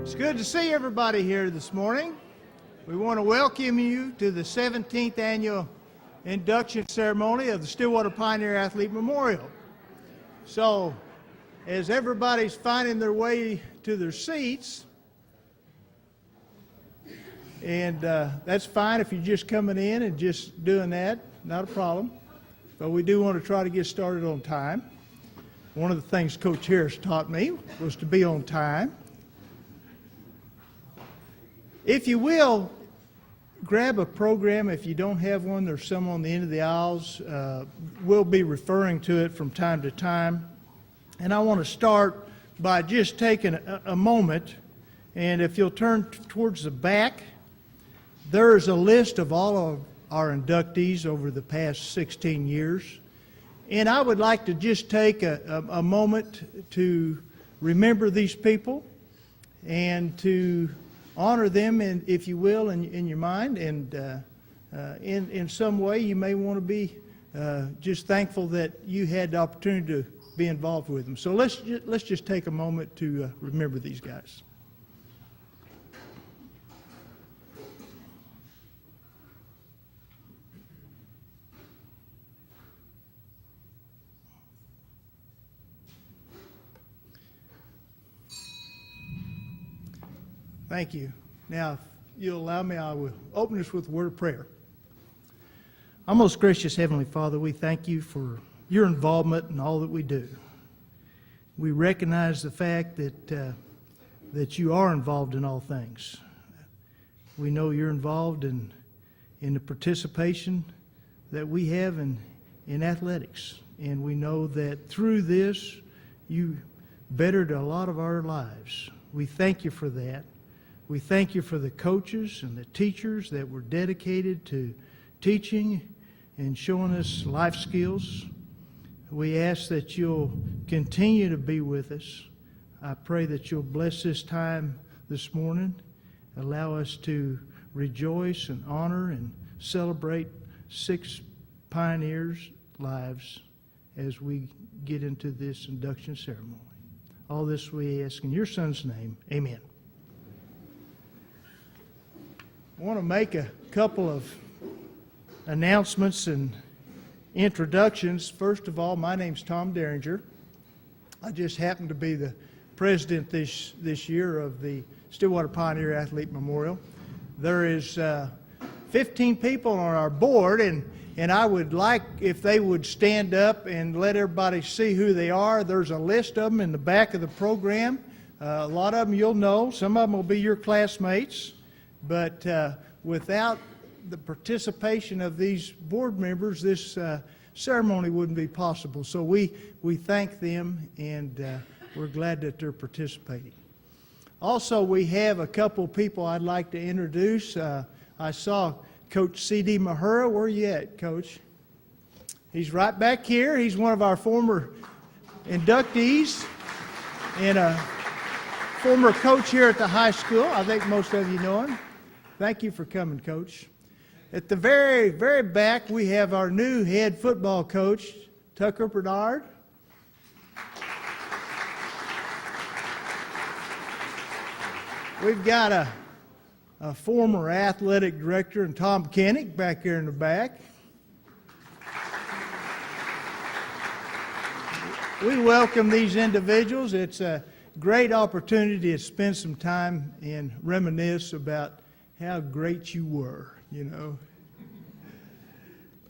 It's good to see everybody here this morning. We want to welcome you to the 17th annual induction ceremony of the Stillwater Pioneer Athlete Memorial. So, as everybody's finding their way to their seats, and that's fine if you're just coming in and just doing that, not a problem. But we do want to try to get started on time. One of the things Coach Harris taught me was to be on time. If you will, grab a program. If you don't have one, there's some on the end of the aisles. We'll be referring to it from time to time. And I want to start by just taking a moment, and if you'll turn towards the back, there's a list of all of our inductees over the past 16 years. And I would like to just take a moment to remember these people and to honor them, if you will, in your mind, and in some way you may want to be just thankful that you had the opportunity to be involved with them. So let's just take a moment to remember these guys. Thank you. Now, if you'll allow me, I will open this with a word of prayer. Our most gracious Heavenly Father, we thank you for your involvement in all that we do. We recognize the fact that you are involved in all things. We know you're involved in the participation that we have in athletics. And we know that through this, you bettered a lot of our lives. We thank you for that. We thank you for the coaches and the teachers that were dedicated to teaching and showing us life skills. We ask that you'll continue to be with us. I pray that you'll bless this time this morning. Allow us to rejoice and honor and celebrate 6 pioneers' lives as we get into this induction ceremony. All this we ask in your Son's name. Amen. I want to make a couple of announcements and introductions. First of all, my name's Tom Dearinger. I just happen to be the president this year of the Stillwater Pioneer Athlete Memorial. There is 15 people on our board, and I would like if they would stand up and let everybody see who they are. There's a list of them in the back of the program. A lot of them you'll know. Some of them will be your classmates. But without the participation of these board members, this ceremony wouldn't be possible. So we thank them, and we're glad that they're participating. Also, we have a couple people I'd like to introduce. I saw Coach C.D. Mahura. Where are you at, Coach? He's right back here. He's one of our former inductees and a former coach here at the high school. I think most of you know him. Thank you for coming, Coach. At the very, very back, we have our new head football coach, Tucker Bernard. We've got a former athletic director, and Tom Kennick, back here in the back. We welcome these individuals. It's a great opportunity to spend some time and reminisce about how great you were, you know.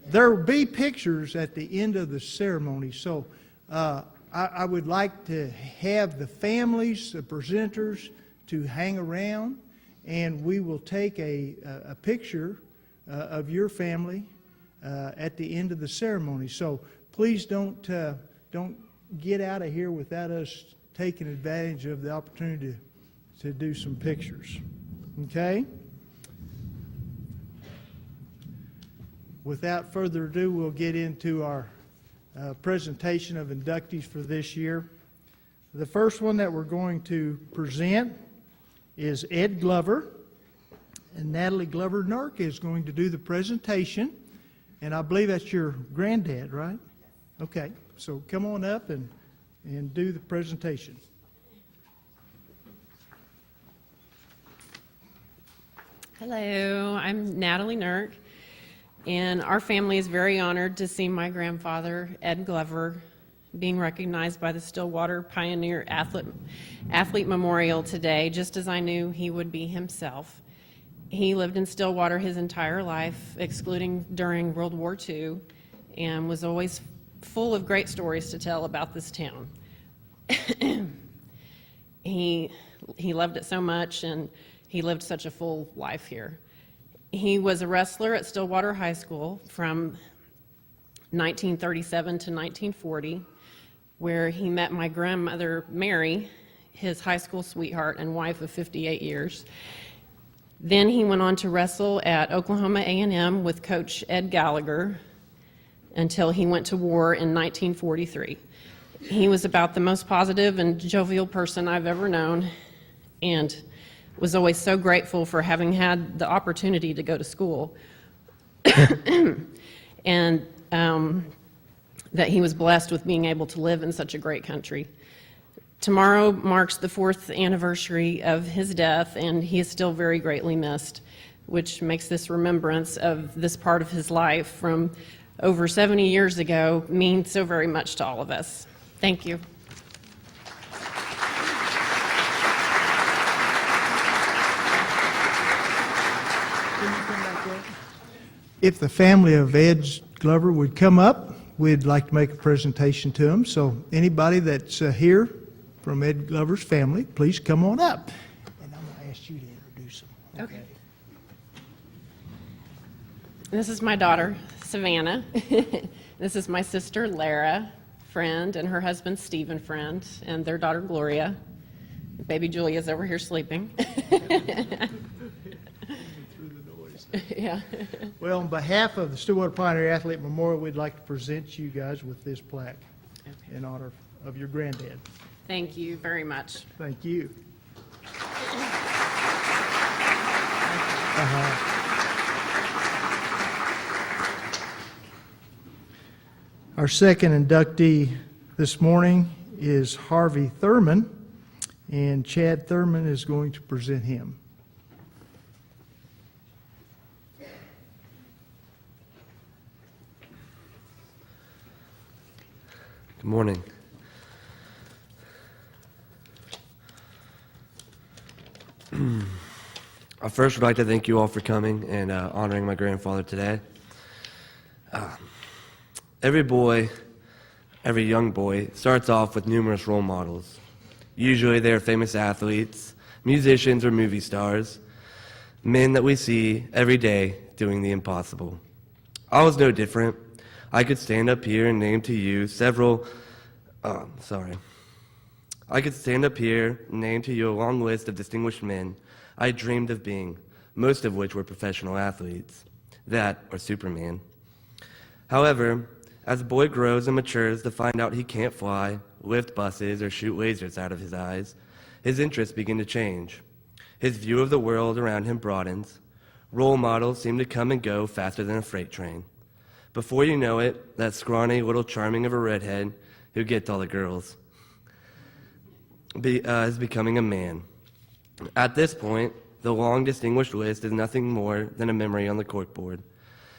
There will be pictures at the end of the ceremony, so I would like to have the families, the presenters, to hang around, and we will take a picture of your family at the end of the ceremony. So please don't get out of here without us taking advantage of the opportunity to do some pictures. Okay? Without further ado, we'll get into our presentation of inductees for this year. The first one that we're going to present is Ed Glover, and Natalie Glover-Nurk is going to do the presentation, and I believe that's your granddad, right? Okay, so come on up and do the presentation. Hello, I'm Natalie Nurk, and our family is very honored to see my grandfather, Ed Glover, being recognized by the Stillwater Pioneer Athlete Memorial today, just as I knew he would be himself. He lived in Stillwater his entire life, excluding during World War II, and was always full of great stories to tell about this town. He loved it so much, and he lived such a full life here. He was a wrestler at Stillwater High School from 1937 to 1940, where he met my grandmother, Mary, his high school sweetheart and wife of 58 years. Then he went on to wrestle at Oklahoma A&M with Coach Ed Gallagher until he went to war in 1943. He was about the most positive and jovial person I've ever known, and was always so grateful for having had the opportunity to go to school. And that he was blessed with being able to live in such a great country. Tomorrow marks the 4th anniversary of his death, and he is still very greatly missed, which makes this remembrance of this part of his life from over 70 years ago mean so very much to all of us. Thank you. If the family of Ed Glover would come up, we'd like to make a presentation to them. So anybody that's here from Ed Glover's family, please come on up. And I'm going to ask you to introduce them. Okay. This is my daughter, Savannah. This is my sister, Lara, friend, and her husband, Stephen, friend, and their daughter, Gloria. Baby Julia's over here sleeping. Yeah. Well, on behalf of the Stillwater Pioneer Athlete Memorial, we'd like to present you guys with this plaque in honor of your granddad. Thank you very much. Thank you. Our second inductee this morning is Harvey Thurman, and Chad Thurman is going to present him. Good morning. I first would like to thank you all for coming and honoring my grandfather today. Every young boy starts off with numerous role models. Usually they are famous athletes, musicians, or movie stars, men that we see every day doing the impossible. I was no different. I could stand up here and name to you a long list of distinguished men I dreamed of being, most of which were professional athletes, that or Superman. However, as a boy grows and matures to find out he can't fly, lift buses, or shoot lasers out of his eyes, his interests begin to change. His view of the world around him broadens. Role models seem to come and go faster than a freight train. Before you know it, that scrawny little charming of a redhead who gets all the girls is becoming a man. At this point, the long distinguished list is nothing more than a memory on the corkboard,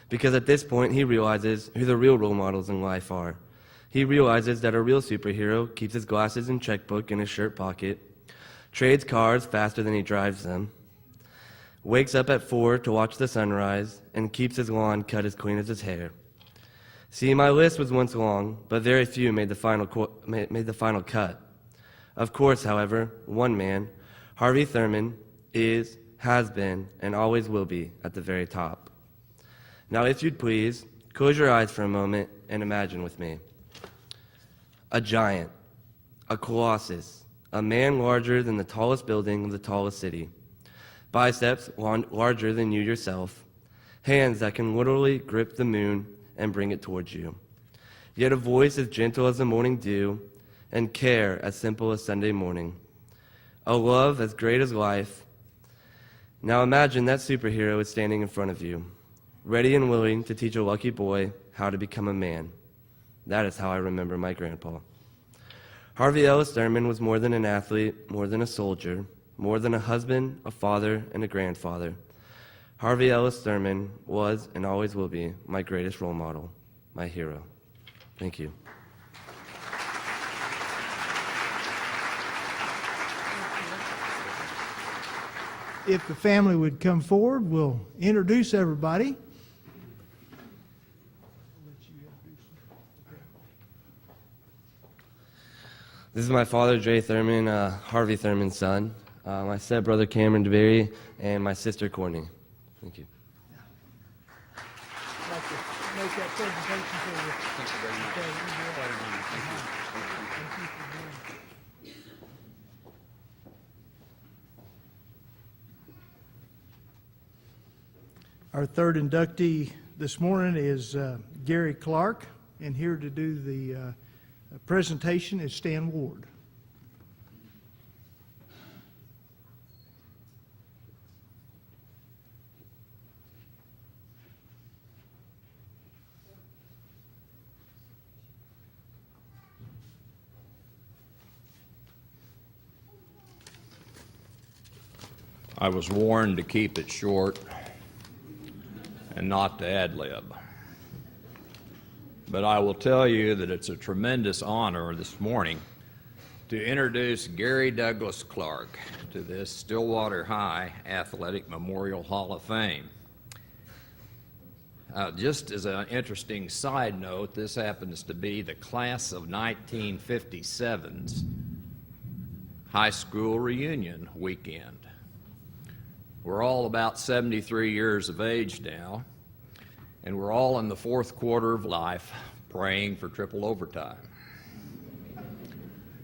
because at this point he realizes who the real role models in life are. He realizes that a real superhero keeps his glasses and checkbook in his shirt pocket, trades cars faster than he drives them, wakes up at 4 to watch the sunrise, and keeps his lawn cut as clean as his hair. See, my list was once long, but very few made the final cut. Of course, however, one man, Harvey Thurman, has been, and always will be at the very top. Now, if you'd please, close your eyes for a moment and imagine with me. A giant, a colossus, a man larger than the tallest building of the tallest city, biceps larger than you yourself, hands that can literally grip the moon and bring it towards you, yet a voice as gentle as the morning dew, and care as simple as Sunday morning, a love as great as life. Now imagine that superhero is standing in front of you, ready and willing to teach a lucky boy how to become a man. That is how I remember my grandpa. Harvey Ellis Thurman was more than an athlete, more than a soldier, more than a husband, a father, and a grandfather. Harvey Ellis Thurman was and always will be my greatest role model, my hero. Thank you. If the family would come forward, we'll introduce everybody. This is my father, Jay Thurman, Harvey Thurman's son, my stepbrother, Cameron DeBerry, and my sister, Courtney. Thank you. I'd like to make that presentation for you. Our third inductee this morning is Gary Clark, and here to do the presentation is Stan Ward. I was warned to keep it short and not to ad-lib. But I will tell you that it's a tremendous honor this morning to introduce Gary Douglas Clark to this Stillwater High Athletic Memorial Hall of Fame. Just as an interesting side note, this happens to be the class of 1957's high school reunion weekend. We're all about 73 years of age now, and we're all in the fourth quarter of life praying for triple overtime.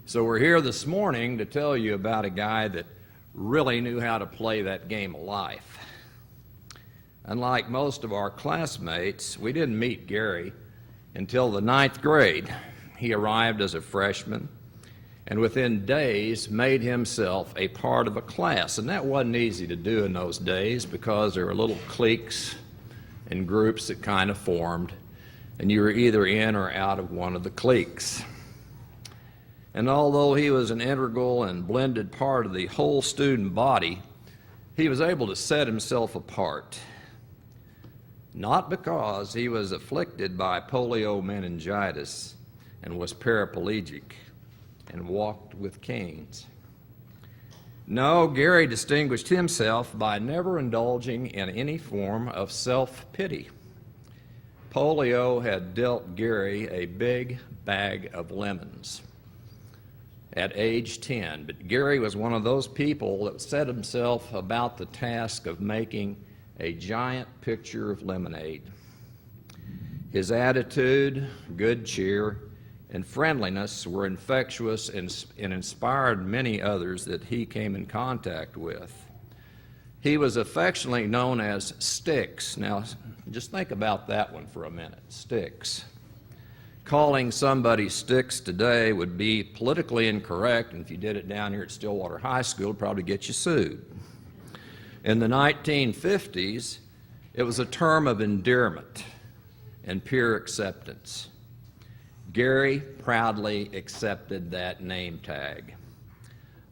So we're here this morning to tell you about a guy that really knew how to play that game of life. Unlike most of our classmates, we didn't meet Gary until the 9th grade. He arrived as a freshman, and within days made himself a part of a class. And that wasn't easy to do in those days because there were little cliques and groups that kind of formed, and you were either in or out of one of the cliques. And although he was an integral and blended part of the whole student body, he was able to set himself apart. Not because he was afflicted by polio meningitis and was paraplegic and walked with canes. No, Gary distinguished himself by never indulging in any form of self-pity. Polio had dealt Gary a big bag of lemons at age 10, but Gary was one of those people that set himself about the task of making a giant picture of lemonade. His attitude, good cheer, and friendliness were infectious and inspired many others that he came in contact with. He was affectionately known as Sticks. Now, just think about that one for a minute, Sticks. Calling somebody Sticks today would be politically incorrect, and if you did it down here at Stillwater High School, it'd probably get you sued. In the 1950s, it was a term of endearment and peer acceptance. Gary proudly accepted that name tag.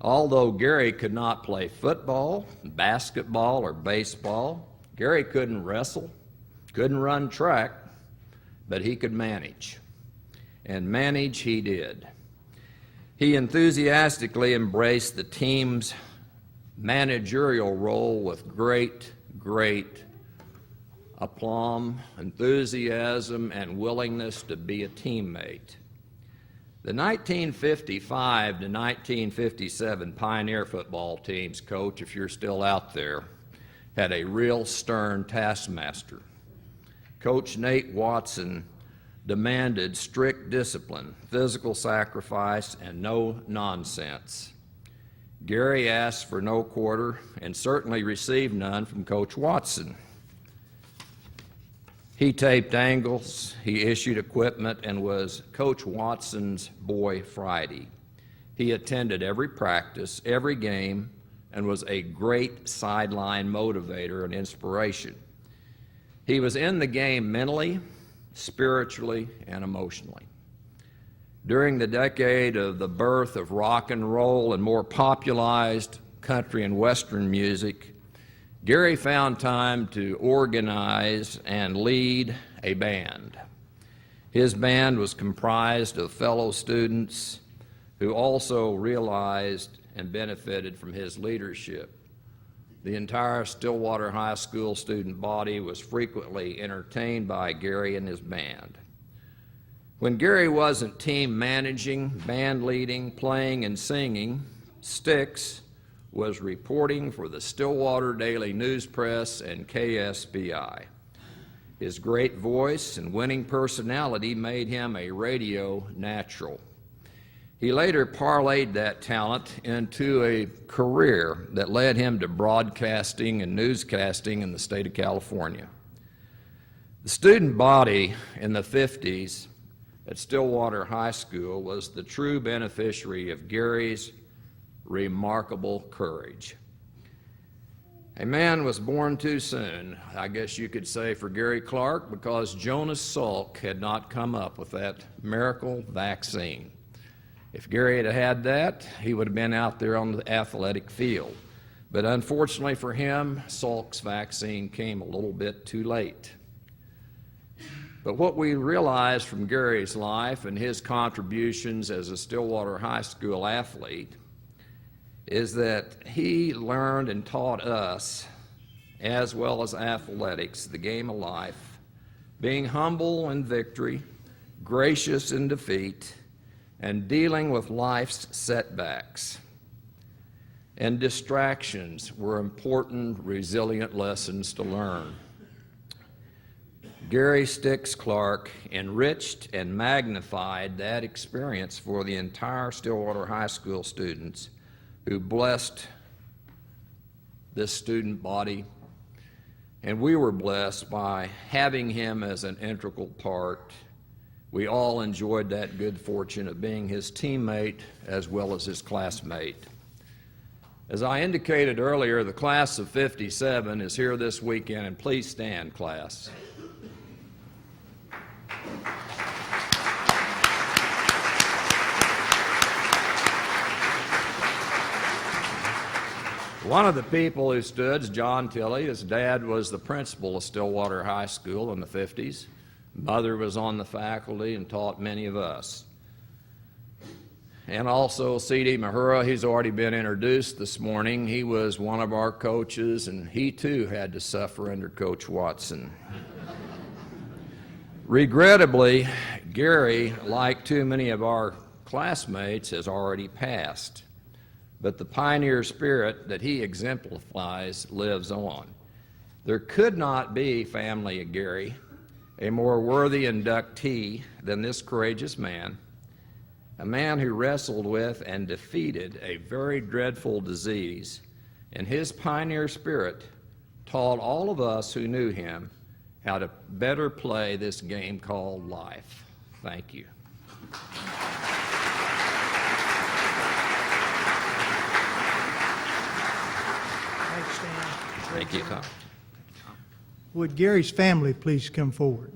Although Gary could not play football, basketball, or baseball, Gary couldn't wrestle, couldn't run track, but he could manage. And manage he did. He enthusiastically embraced the team's managerial role with great aplomb, enthusiasm, and willingness to be a teammate. The 1955 to 1957 Pioneer football team's coach, if you're still out there, had a real stern taskmaster. Coach Nate Watson demanded strict discipline, physical sacrifice, and no nonsense. Gary asked for no quarter and certainly received none from Coach Watson. He taped angles, he issued equipment, and was Coach Watson's boy Friday. He attended every practice, every game, and was a great sideline motivator and inspiration. He was in the game mentally, spiritually, and emotionally. During the decade of the birth of rock and roll and more popularized country and western music, Gary found time to organize and lead a band. His band was comprised of fellow students who also realized and benefited from his leadership. The entire Stillwater High School student body was frequently entertained by Gary and his band. When Gary wasn't team managing, band leading, playing, and singing, Sticks was reporting for the Stillwater Daily News Press and KSBI. His great voice and winning personality made him a radio natural. He later parlayed that talent into a career that led him to broadcasting and newscasting in the state of California. The student body in the 50s at Stillwater High School was the true beneficiary of Gary's remarkable courage. A man was born too soon, I guess you could say, for Gary Clark, because Jonas Salk had not come up with that miracle vaccine. If Gary had had that, he would have been out there on the athletic field. But unfortunately for him, Salk's vaccine came a little bit too late. But what we realized from Gary's life and his contributions as a Stillwater High School athlete is that he learned and taught us, as well as athletics, the game of life, being humble in victory, gracious in defeat, and dealing with life's setbacks. And distractions were important, resilient lessons to learn. Gary Sticks Clark enriched and magnified that experience for the entire Stillwater High School students who blessed this student body, and we were blessed by having him as an integral part. We all enjoyed that good fortune of being his teammate as well as his classmate. As I indicated earlier, the class of '57 is here this weekend, and please stand, class. One of the people who stood is John Talley. His dad was the principal of Stillwater High School in the 50s. Mother was on the faculty and taught many of us. And also C.D. Mahura, he's already been introduced this morning. He was one of our coaches, and he too had to suffer under Coach Watson. Regrettably, Gary, like too many of our classmates, has already passed. But the pioneer spirit that he exemplifies lives on. There could not be, family of Gary, a more worthy inductee than this courageous man, a man who wrestled with and defeated a very dreadful disease, and his pioneer spirit taught all of us who knew him how to better play this game called life. Thank you. Thank you, Tom. Would Gary's family please come forward?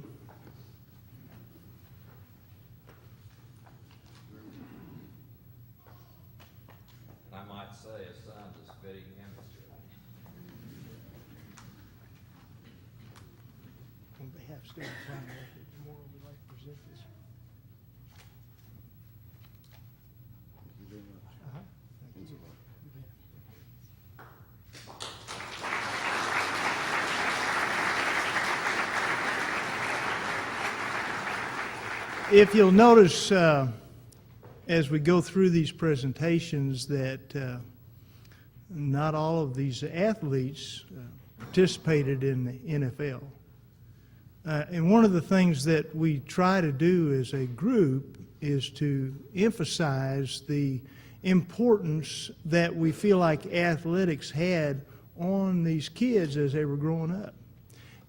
I might say his son is fitting him. On behalf of Stillwater Primary, Memorial, we'd like to present this. Thank you very much. Thank you. If you'll notice, as we go through these presentations, that not all of these athletes participated in the NFL. And one of the things that we try to do as a group is to emphasize the importance that we feel like athletics had on these kids as they were growing up.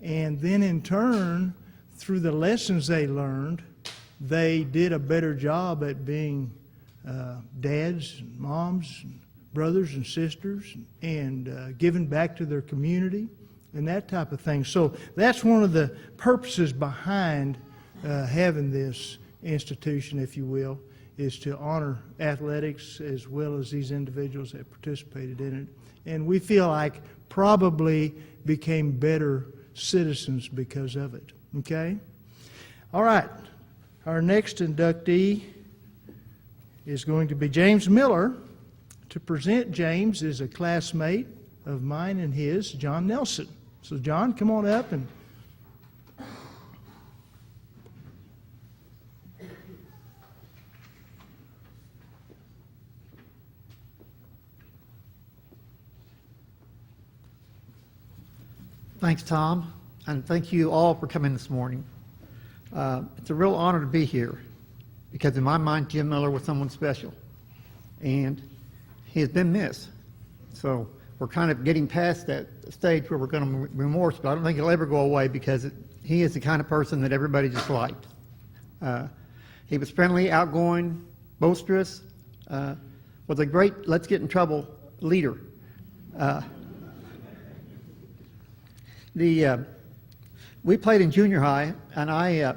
And then in turn, through the lessons they learned, they did a better job at being dads and moms and brothers and sisters and giving back to their community and that type of thing. So that's one of the purposes behind having this institution, if you will, is to honor athletics as well as these individuals that participated in it. And we feel like probably became better citizens because of it. Okay? All right. Our next inductee is going to be James Miller. To present James is a classmate of mine and his, John Nelson. So John, come on up and Thanks, Tom, and thank you all for coming this morning. It's a real honor to be here because in my mind, Jim Miller was someone special, and he has been missed. So we're kind of getting past that stage where we're going to remorse, but I don't think he'll ever go away because he is the kind of person that everybody just liked. He was friendly, outgoing, boisterous, was a great let's get in trouble leader. We played in junior high, and I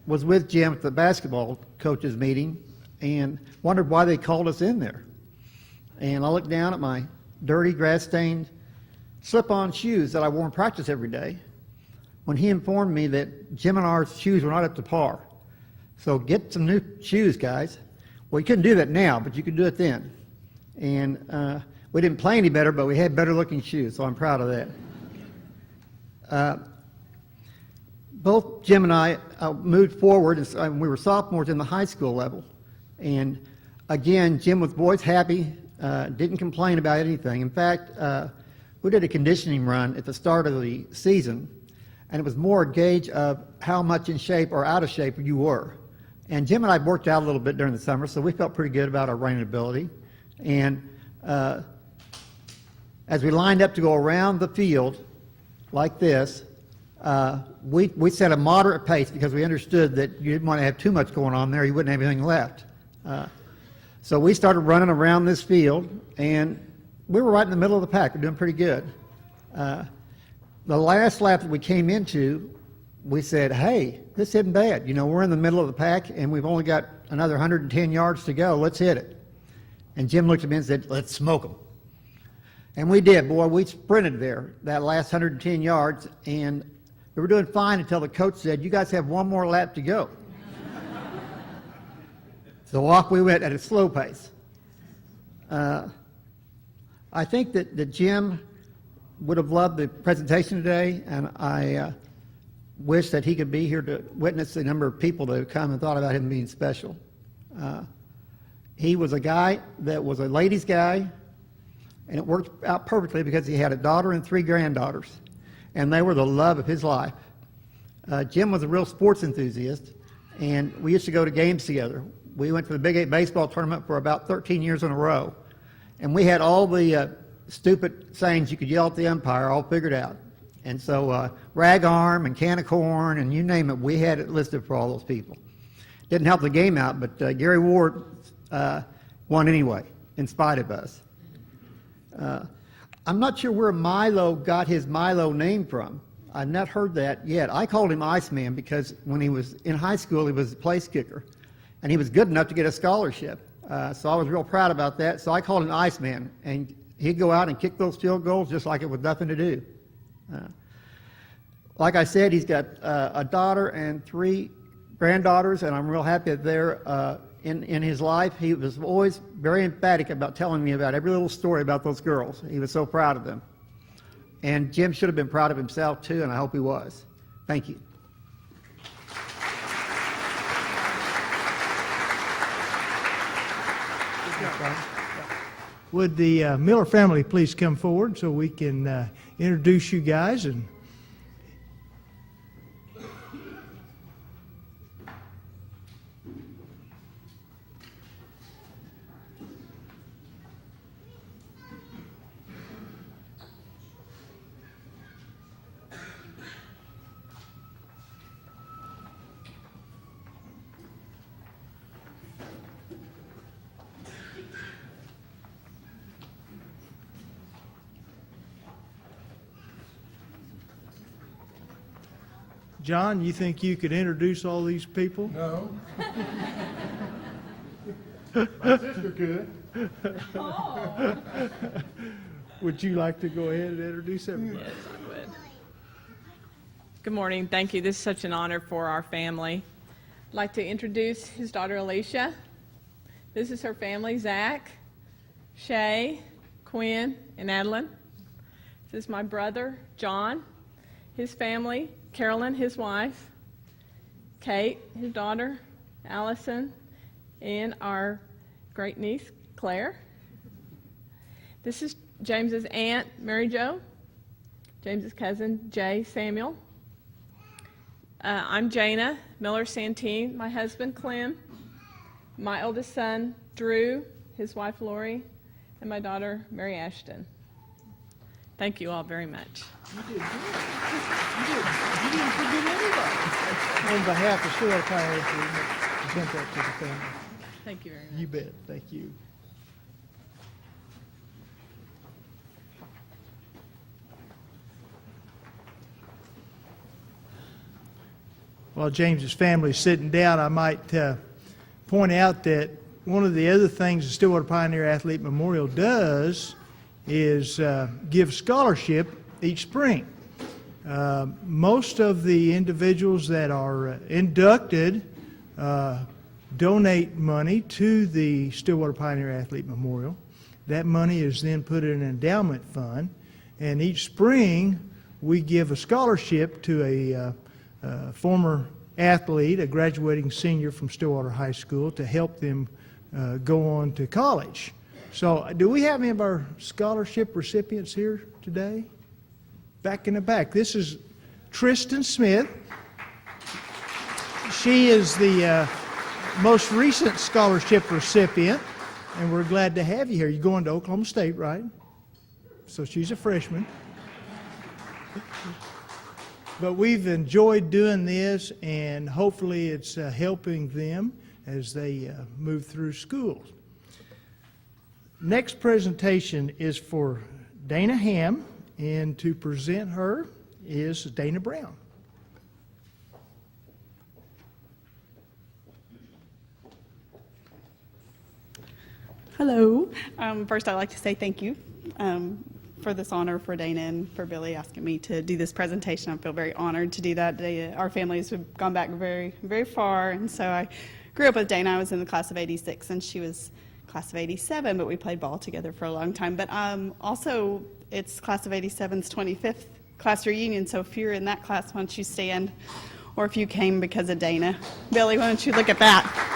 was with Jim at the basketball coaches meeting and wondered why they called us in there. And I looked down at my dirty, grass-stained, slip-on shoes that I wore in practice every day when he informed me that Jim and our shoes were not up to par. So get some new shoes, guys. Well, you couldn't do that now, but you could do it then. And we didn't play any better, but we had better-looking shoes, so I'm proud of that. Both Jim and I moved forward, and we were sophomores in the high school level. And again, Jim was always happy, didn't complain about anything. In fact, we did a conditioning run at the start of the season, and it was more a gauge of how much in shape or out of shape you were. And Jim and I worked out a little bit during the summer, so we felt pretty good about our running ability. And as we lined up to go around the field like this, we set a moderate pace because we understood that you didn't want to have too much going on there. You wouldn't have anything left. So we started running around this field, and we were right in the middle of the pack. We're doing pretty good. The last lap that we came into, we said, hey, this isn't bad. You know, we're in the middle of the pack, and we've only got another 110 yards to go. Let's hit it. And Jim looked at me and said, let's smoke them. And we did, boy. We sprinted there, that last 110 yards, and we were doing fine until the coach said, you guys have one more lap to go. So off we went at a slow pace. I think that Jim would have loved the presentation today, and I wish that he could be here to witness the number of people that have come and thought about him being special. He was a guy that was a ladies' guy, and it worked out perfectly because he had a daughter and 3 granddaughters, and they were the love of his life. Jim was a real sports enthusiast, and we used to go to games together. We went to the Big 8 baseball tournament for about 13 years in a row, and we had all the stupid sayings you could yell at the umpire all figured out. And so rag arm and can of corn and you name it, we had it listed for all those people. Didn't help the game out, but Gary Ward won anyway, in spite of us. I'm not sure where Milo got his Milo name from. I've not heard that yet. I called him Iceman because when he was in high school, he was a place kicker, and he was good enough to get a scholarship. So I was real proud about that. So I called him Iceman, and he'd go out and kick those field goals just like it was nothing to do. Like I said, he's got a daughter and 3 granddaughters, and I'm real happy that they're in his life. He was always very emphatic about telling me about every little story about those girls. He was so proud of them. And Jim should have been proud of himself too, and I hope he was. Thank you. Would the Miller family please come forward so we can introduce you guys? And John, you think you could introduce all these people? No. My sister could. Would you like to go ahead and introduce everybody? Yes, I would. Good morning. Thank you. This is such an honor for our family. I'd like to introduce his daughter, Alicia. This is her family, Zach, Shay, Quinn, and Adeline. This is my brother, John, his family, Carolyn, his wife, Kate, his daughter, Allison, and our great niece, Claire. This is James's aunt, Mary Jo, James's cousin, Jay Samuel. I'm Jana Miller-Santine, my husband, Clem, my oldest son, Drew, his wife, Lori, and my daughter, Mary Ashton. Thank you all very much. You did good. You didn't forget anybody. On behalf of Stillwater Pioneer, we present that to the family. Thank you very much. You bet. Thank you. While James's family is sitting down, I might point out that one of the other things the Stillwater Pioneer Athlete Memorial does is give scholarship each spring. Most of the individuals that are inducted donate money to the Stillwater Pioneer Athlete Memorial. That money is then put in an endowment fund, and each spring we give a scholarship to a former athlete, a graduating senior from Stillwater High School, to help them go on to college. So do we have any of our scholarship recipients here today? Back in the back. This is Tristan Smith. She is the most recent scholarship recipient, and we're glad to have you here. You're going to Oklahoma State, right? So she's a freshman. But we've enjoyed doing this, and hopefully it's helping them as they move through school. Next presentation is for Dana Ham, and to present her is Dana Brown. Hello. First, I'd like to say thank you for this honor for Dana and for Billy asking me to do this presentation. I feel very honored to do that. Our families have gone back very, very far, and so I grew up with Dana. I was in the class of '86, and she was class of '87, but we played ball together for a long time. But also, it's class of '87's 25th class reunion, so if you're in that class, why don't you stand? Or if you came because of Dana. Billy, why don't you look at that?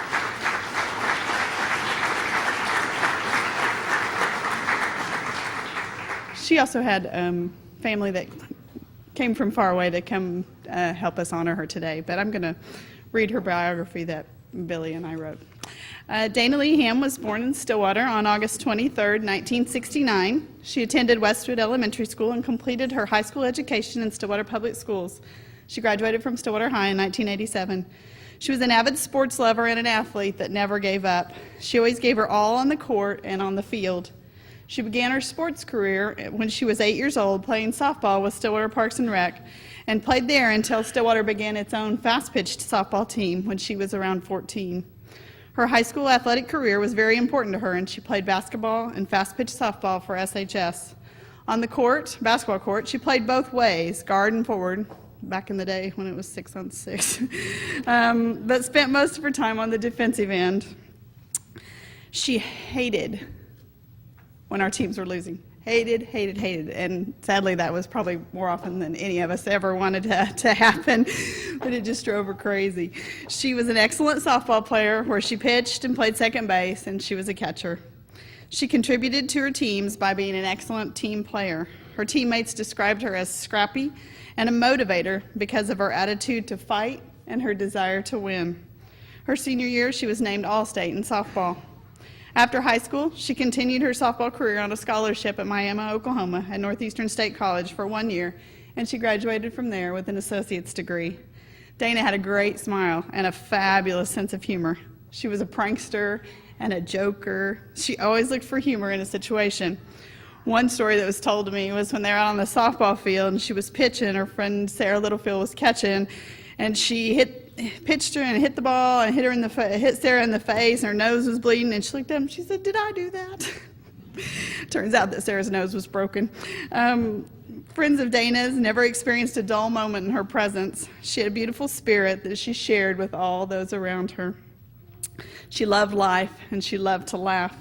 She also had family that came from far away to come help us honor her today. But I'm going to read her biography that Billy and I wrote. Dana Lee Ham was born in Stillwater on August 23rd, 1969. She attended Westwood Elementary School and completed her high school education in Stillwater Public Schools. She graduated from Stillwater High in 1987. She was an avid sports lover and an athlete that never gave up. She always gave her all on the court and on the field. She began her sports career when she was 8 years old, playing softball with Stillwater Parks and Rec, and played there until Stillwater began its own fast-pitched softball team when she was around 14. Her high school athletic career was very important to her, and she played basketball and fast-pitch softball for SHS. On the court, basketball court, she played both ways, guard and forward, back in the day when it was 6-on-6, but spent most of her time on the defensive end. She hated when our teams were losing. Hated, hated, hated. And sadly, that was probably more often than any of us ever wanted to happen, but it just drove her crazy. She was an excellent softball player where she pitched and played second base, and she was a catcher. She contributed to her teams by being an excellent team player. Her teammates described her as scrappy and a motivator because of her attitude to fight and her desire to win. Her senior year, she was named All-State in softball. After high school, she continued her softball career on a scholarship at Miami, Oklahoma at Northeastern State College for 1 year, and she graduated from there with an associate's degree. Dana had a great smile and a fabulous sense of humor. She was a prankster and a joker. She always looked for humor in a situation. One story that was told to me was when they were out on the softball field and she was pitching, her friend Sarah Littlefield was catching, and she pitched her and hit the ball and hit Sarah in the face, and her nose was bleeding, and she looked at him and she said, "Did I do that?" Turns out that Sarah's nose was broken. Friends of Dana's never experienced a dull moment in her presence. She had a beautiful spirit that she shared with all those around her. She loved life, and she loved to laugh.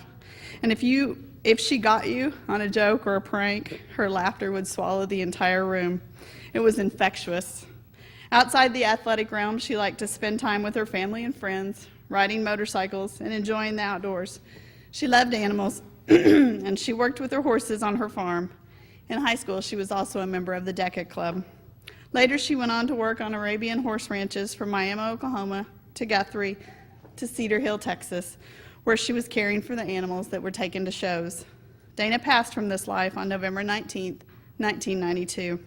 And if she got you on a joke or a prank, her laughter would swallow the entire room. It was infectious. Outside the athletic realm, she liked to spend time with her family and friends, riding motorcycles and enjoying the outdoors. She loved animals, and she worked with her horses on her farm. In high school, she was also a member of the Decca Club. Later, she went on to work on Arabian horse ranches from Miami, Oklahoma, to Guthrie, to Cedar Hill, Texas, where she was caring for the animals that were taken to shows. Dana passed from this life on November 19th, 1992.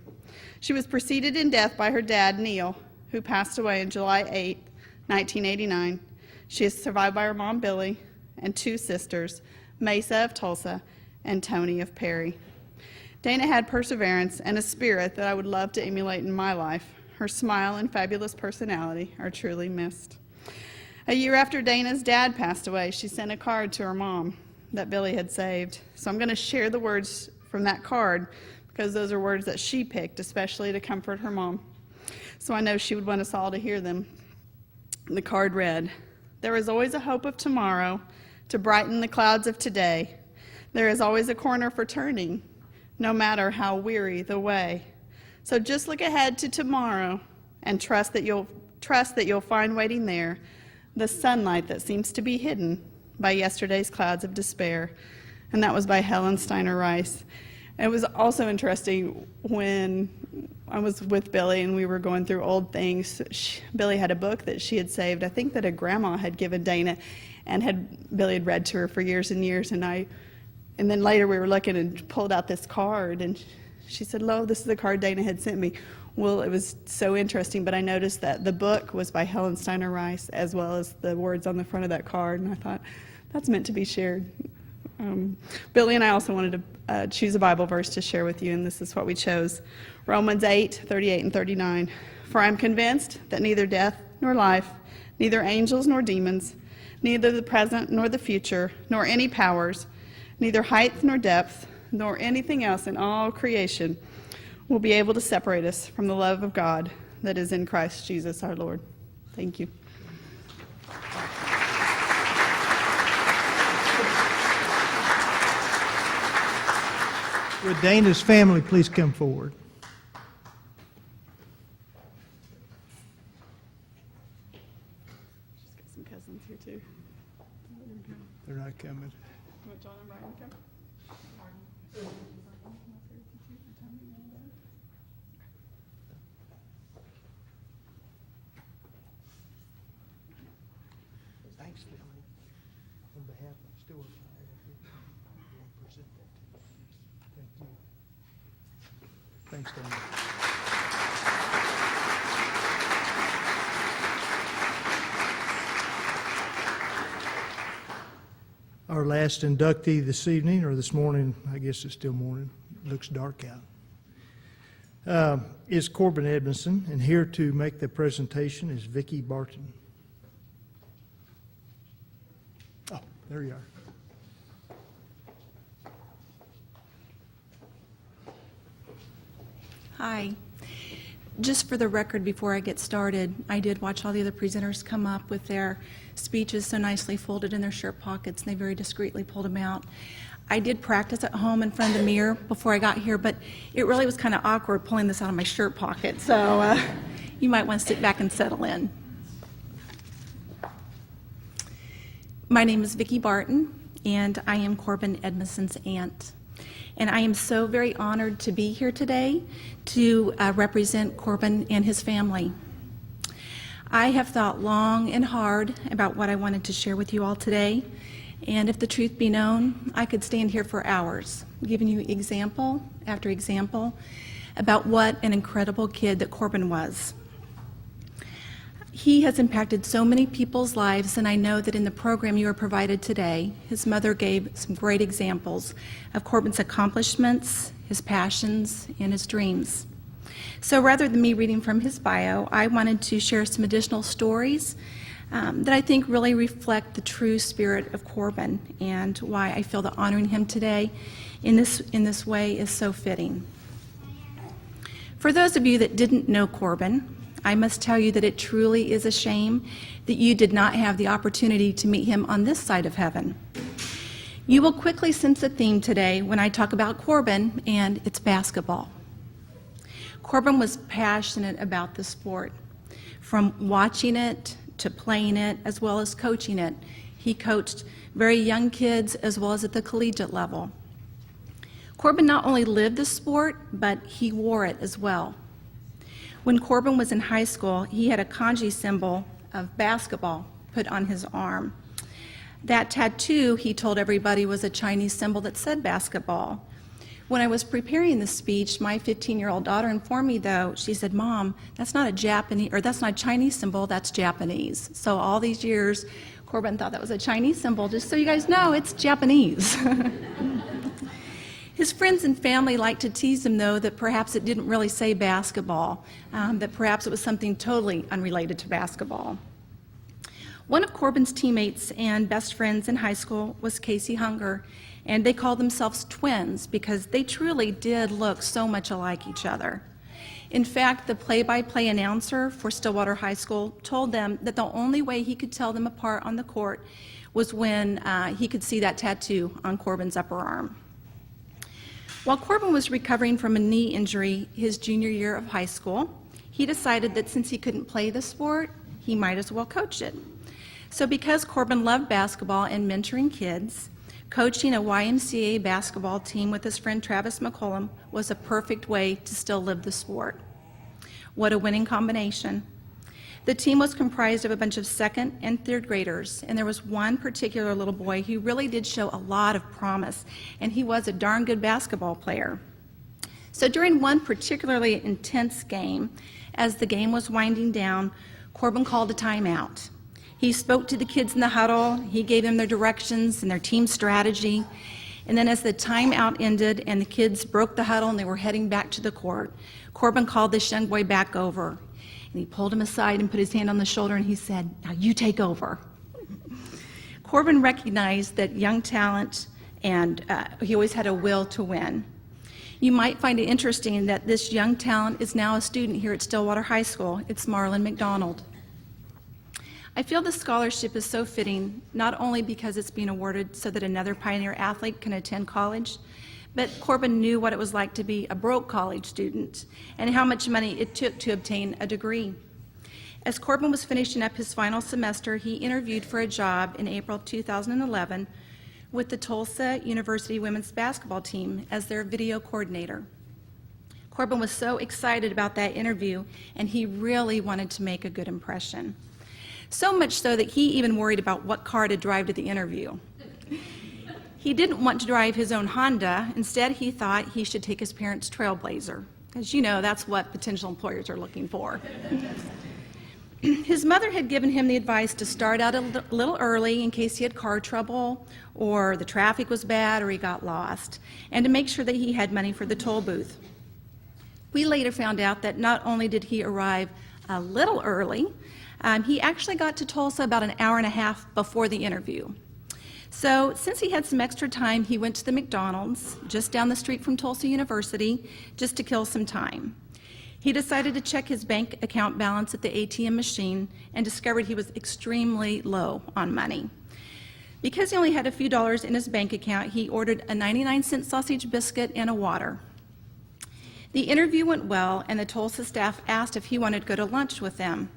She was preceded in death by her dad, Neil, who passed away on July 8, 1989. She is survived by her mom, Billy, and two sisters, Mesa of Tulsa and Tony of Perry. Dana had perseverance and a spirit that I would love to emulate in my life. Her smile and fabulous personality are truly missed. A year after Dana's dad passed away, she sent a card to her mom that Billy had saved. So I'm going to share the words from that card because those are words that she picked, especially to comfort her mom. So I know she would want us all to hear them. The card read, "There is always a hope of tomorrow to brighten the clouds of today. There is always a corner for turning, no matter how weary the way. So just look ahead to tomorrow and trust that you'll find waiting there the sunlight that seems to be hidden by yesterday's clouds of despair." And that was by Helen Steiner Rice. It was also interesting when I was with Billy and we were going through old things. Billy had a book that she had saved, I think that a grandma had given Dana, and Billy had read to her for years and years. And then later we were looking and pulled out this card, and she said, "Lo, this is the card Dana had sent me." Well, it was so interesting, but I noticed that the book was by Helen Steiner Rice, as well as the words on the front of that card, and I thought, that's meant to be shared. Billy and I also wanted to choose a Bible verse to share with you, and this is what we chose. Romans 8:38 and 39. "For I am convinced that neither death nor life, neither angels nor demons, neither the present nor the future, nor any powers, neither height nor depth, nor anything else in all creation will be able to separate us from the love of God that is in Christ Jesus our Lord." Thank you. Would Dana's family please come forward? She's got some cousins here too. They're not coming. Want John and Brian to come? Thanks, Billy. On behalf of Stillwater, we'll present that to you. Thank you. Thanks, Dana. Our last inductee this evening, or this morning, I guess it's still morning, it looks dark out, is Corbin Edmondson, and here to make the presentation is Vicki Barton. Oh, there you are. Hi. Just for the record, before I get started, I did watch all the other presenters come up with their speeches so nicely folded in their shirt pockets, and they very discreetly pulled them out. I did practice at home in front of the mirror before I got here, but it really was kind of awkward pulling this out of my shirt pocket, so you might want to sit back and settle in. My name is Vicki Barton, and I am Corbin Edmondson's aunt. And I am so very honored to be here today to represent Corbin and his family. I have thought long and hard about what I wanted to share with you all today, and if the truth be known, I could stand here for hours, giving you example after example about what an incredible kid that Corbin was. He has impacted so many people's lives, and I know that in the program you are provided today, his mother gave some great examples of Corbin's accomplishments, his passions, and his dreams. So rather than me reading from his bio, I wanted to share some additional stories that I think really reflect the true spirit of Corbin and why I feel that honoring him today in this way is so fitting. For those of you that didn't know Corbin, I must tell you that it truly is a shame that you did not have the opportunity to meet him on this side of heaven. You will quickly sense a theme today when I talk about Corbin, and it's basketball. Corbin was passionate about the sport. From watching it to playing it, as well as coaching it. He coached very young kids as well as at the collegiate level. Corbin not only lived the sport, but he wore it as well. When Corbin was in high school, he had a kanji symbol of basketball put on his arm. That tattoo, he told everybody, was a Chinese symbol that said basketball. When I was preparing this speech, my 15-year-old daughter informed me, though, she said, "Mom, that's not a Chinese symbol, that's Japanese." So all these years, Corbin thought that was a Chinese symbol. Just so you guys know, it's Japanese. His friends and family liked to tease him, though, that perhaps it didn't really say basketball, that perhaps it was something totally unrelated to basketball. One of Corbin's teammates and best friends in high school was Casey Hunger, and they called themselves twins because they truly did look so much alike each other. In fact, the play-by-play announcer for Stillwater High School told them that the only way he could tell them apart on the court was when he could see that tattoo on Corbin's upper arm. While Corbin was recovering from a knee injury his junior year of high school, he decided that since he couldn't play the sport, he might as well coach it. So because Corbin loved basketball and mentoring kids, coaching a YMCA basketball team with his friend Travis McCollum was a perfect way to still live the sport. What a winning combination. The team was comprised of a bunch of second and third graders, and there was one particular little boy who really did show a lot of promise, and he was a darn good basketball player. So during one particularly intense game, as the game was winding down, Corbin called a timeout. He spoke to the kids in the huddle, he gave them their directions and their team strategy, and then as the timeout ended and the kids broke the huddle and they were heading back to the court, Corbin called this young boy back over. And he pulled him aside and put his hand on the shoulder and he said, "Now you take over." Corbin recognized that young talent and he always had a will to win. You might find it interesting that this young talent is now a student here at Stillwater High School. It's Marlon McDonald. I feel the scholarship is so fitting, not only because it's being awarded so that another Pioneer athlete can attend college, but Corbin knew what it was like to be a broke college student and how much money it took to obtain a degree. As Corbin was finishing up his final semester, he interviewed for a job in April 2011 with the Tulsa University women's basketball team as their video coordinator. Corbin was so excited about that interview, and he really wanted to make a good impression. So much so that he even worried about what car to drive to the interview. He didn't want to drive his own Honda. Instead, he thought he should take his parents' Trailblazer. As you know, that's what potential employers are looking for. His mother had given him the advice to start out a little early in case he had car trouble, or the traffic was bad, or he got lost, and to make sure that he had money for the toll booth. We later found out that not only did he arrive a little early, he actually got to Tulsa about an hour and a half before the interview. So since he had some extra time, he went to the McDonald's just down the street from Tulsa University just to kill some time. He decided to check his bank account balance at the ATM machine and discovered he was extremely low on money. Because he only had a few dollars in his bank account, he ordered a 99-cent sausage biscuit and a water. The interview went well, and the Tulsa staff asked if he wanted to go to lunch with them.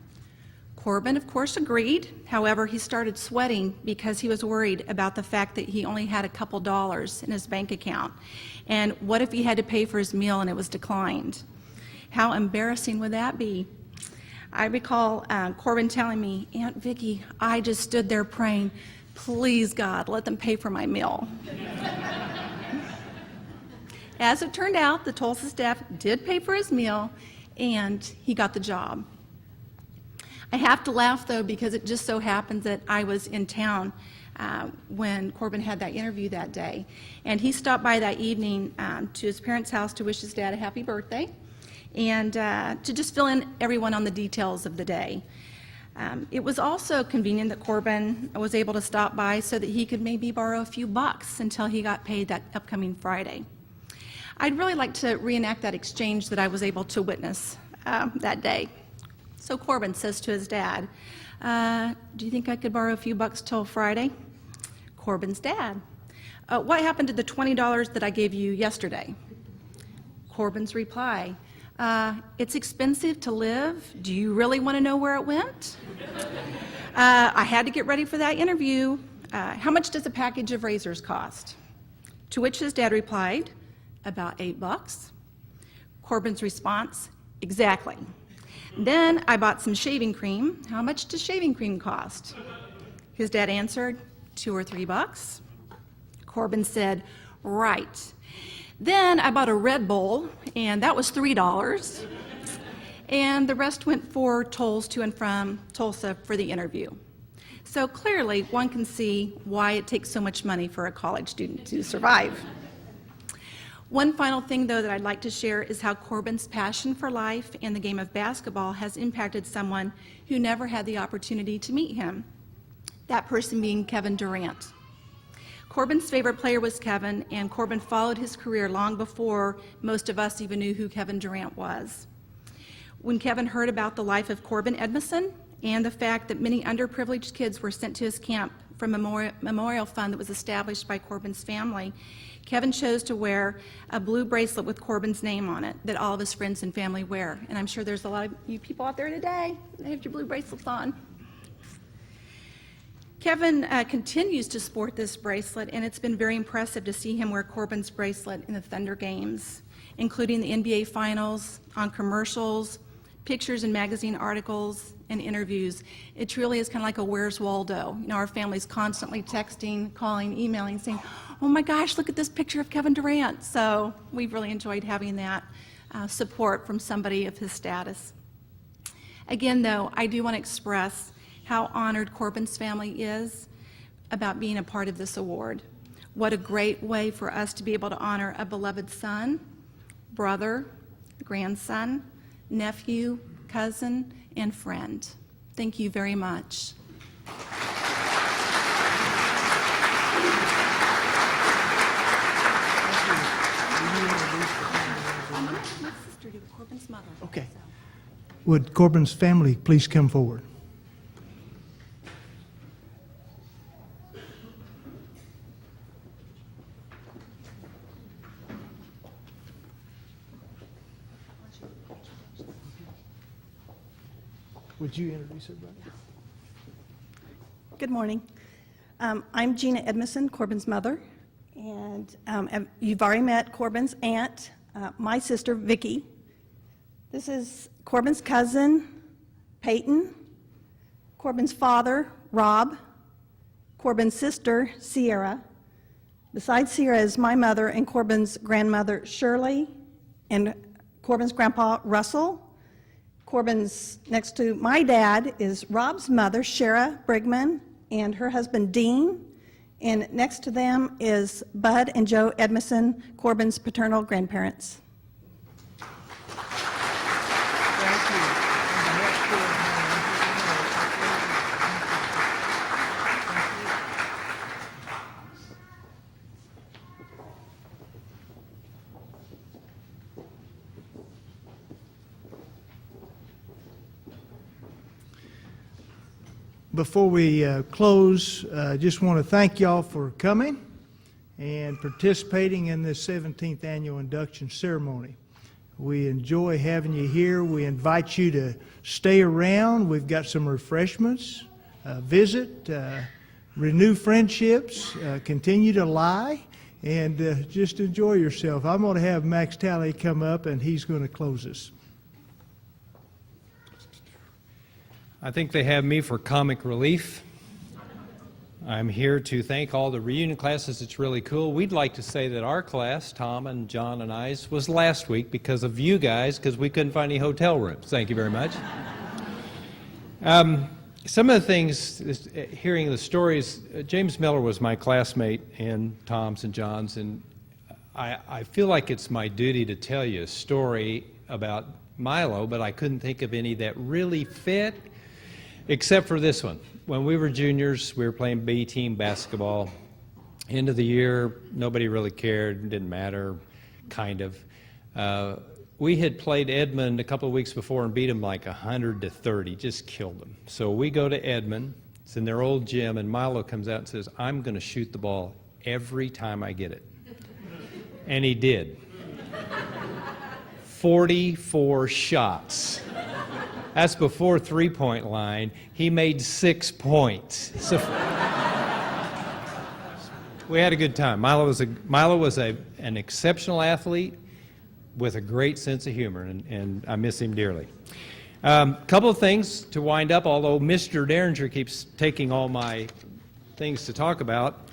Corbin, of course, agreed. However, he started sweating because he was worried about the fact that he only had a couple dollars in his bank account. And what if he had to pay for his meal and it was declined? How embarrassing would that be? I recall Corbin telling me, "Aunt Vicki, I just stood there praying, please God, let them pay for my meal." As it turned out, the Tulsa staff did pay for his meal, and he got the job. I have to laugh, though, because it just so happens that I was in town when Corbin had that interview that day. And he stopped by that evening to his parents' house to wish his dad a happy birthday and to just fill in everyone on the details of the day. It was also convenient that Corbin was able to stop by so that he could maybe borrow a few bucks until he got paid that upcoming Friday. I'd really like to reenact that exchange that I was able to witness that day. So Corbin says to his dad, do you think I could borrow a few bucks till Friday? Corbin's dad, what happened to the $20 that I gave you yesterday? Corbin's reply, it's expensive to live. Do you really want to know where it went? I had to get ready for that interview. How much does a package of razors cost? To which his dad replied, about $8. Corbin's response, exactly. Then I bought some shaving cream. How much does shaving cream cost? His dad answered, $2 or $3. Corbin said, right. Then I bought a Red Bull, and that was $3. And the rest went for tolls to and from Tulsa for the interview. So clearly, one can see why it takes so much money for a college student to survive. One final thing, though, that I'd like to share is how Corbin's passion for life and the game of basketball has impacted someone who never had the opportunity to meet him, that person being Kevin Durant. Corbin's favorite player was Kevin, and Corbin followed his career long before most of us even knew who Kevin Durant was. When Kevin heard about the life of Corbin Edmondson and the fact that many underprivileged kids were sent to his camp from a memorial fund that was established by Corbin's family, Kevin chose to wear a blue bracelet with Corbin's name on it that all of his friends and family wear. And I'm sure there's a lot of you people out there today that have your blue bracelets on. Kevin continues to sport this bracelet, and it's been very impressive to see him wear Corbin's bracelet in the Thunder games, including the NBA Finals, on commercials, pictures and magazine articles, and interviews. It truly is kind of like a Where's Waldo. You know, our family's constantly texting, calling, emailing, saying, oh my gosh, look at this picture of Kevin Durant. So we've really enjoyed having that support from somebody of his status. Again, though, I do want to express how honored Corbin's family is about being a part of this award. What a great way for us to be able to honor a beloved son, brother, grandson, nephew, cousin, and friend. Thank you very much. My sister did, Corbin's mother. Okay. Would Corbin's family please come forward? Would you introduce everybody? Good morning. I'm Gina Edmondson, Corbin's mother, and you've already met Corbin's aunt, my sister, Vicki. This is Corbin's cousin, Peyton, Corbin's father, Rob, Corbin's sister, Sierra. Besides Sierra is my mother and Corbin's grandmother, Shirley, and Corbin's grandpa, Russell. Corbin's next to my dad is Rob's mother, Shara Brigman, and her husband, Dean. And next to them is Bud and Joe Edmondson, Corbin's paternal grandparents. Before we close, I just want to thank y'all for coming and participating in this 17th annual induction ceremony. We enjoy having you here. We invite you to stay around. We've got some refreshments, visit, renew friendships, continue to lie, and just enjoy yourself. I'm going to have Max Talley come up, and he's going to close us. I think they have me for comic relief. I'm here to thank all the reunion classes. It's really cool. We'd like to say that our class, Tom and John and I's, was last week because of you guys, because we couldn't find any hotel rooms. Thank you very much. Some of the things, hearing the stories, James Miller was my classmate in Tom's and John's, and I feel like it's my duty to tell you a story about Milo, but I couldn't think of any that really fit, except for this one. When we were juniors, we were playing B team basketball. End of the year, nobody really cared, didn't matter, kind of. We had played Edmond a couple of weeks before and beat them like 100-30, just killed them. So we go to Edmond, it's in their old gym, and Milo comes out and says, I'm going to shoot the ball every time I get it. And he did. 44 shots. That's before three-point line. He made 6 points. So we had a good time. Milo was an exceptional athlete with a great sense of humor, and I miss him dearly. Couple of things to wind up, although Mr. Dearinger keeps taking all my things to talk about.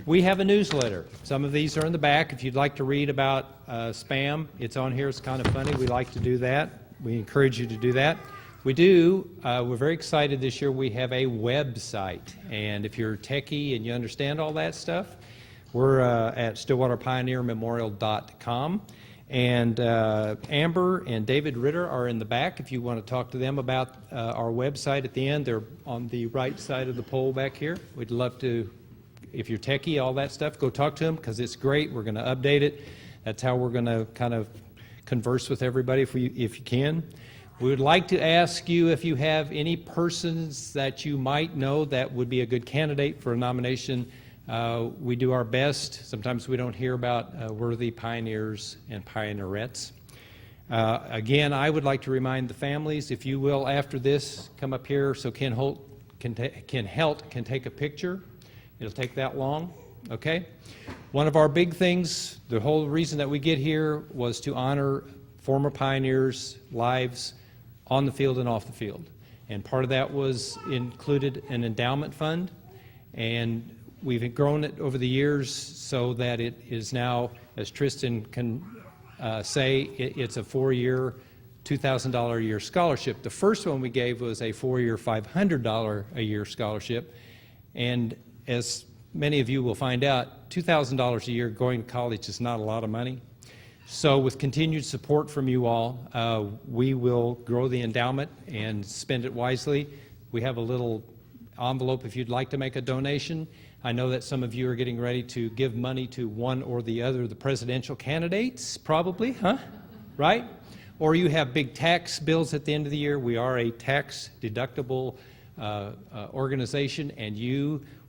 We have a newsletter. Some of these are in the back. If you'd like to read about spam, it's on here. It's kind of funny. We like to do that. We encourage you to do that. We do. We're very excited this year. We have a website, and if you're techie and you understand all that stuff, we're at stillwaterpioneermemorial.com. And Amber and David Ritter are in the back if you want to talk to them about our website at the end. They're on the right side of the pole back here. We'd love to, if you're techie, all that stuff, go talk to them because it's great. We're going to update it. That's how we're going to kind of converse with everybody if you can. We would like to ask you if you have any persons that you might know that would be a good candidate for a nomination. We do our best. Sometimes we don't hear about worthy pioneers and pioneerettes. Again, I would like to remind the families, if you will, after this, come up here so Ken Helt can take a picture. It'll take that long, okay? One of our big things, the whole reason that we get here was to honor former pioneers' lives on the field and off the field. And part of that was included an endowment fund, and we've grown it over the years so that it is now, as Tristan can say, it's a 4-year, $2,000 a year scholarship. The first one we gave was a 4-year, $500 a year scholarship. And as many of you will find out, $2,000 a year going to college is not a lot of money. So with continued support from you all, we will grow the endowment and spend it wisely. We have a little envelope if you'd like to make a donation. I know that some of you are getting ready to give money to one or the other of the presidential candidates, probably, huh? Right? Or you have big tax bills at the end of the year. We are a tax-deductible organization, and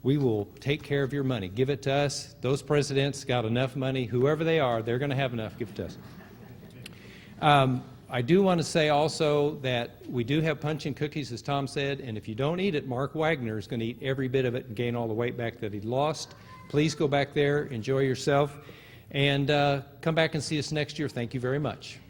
we will take care of your money. Give it to us. Those presidents got enough money. Whoever they are, they're going to have enough. Give it to us. I do want to say also that we do have punch and cookies, as Tom said, and if you don't eat it, Mark Wagner is going to eat every bit of it and gain all the weight back that he lost. Please go back there, enjoy yourself, and come back and see us next year. Thank you very much.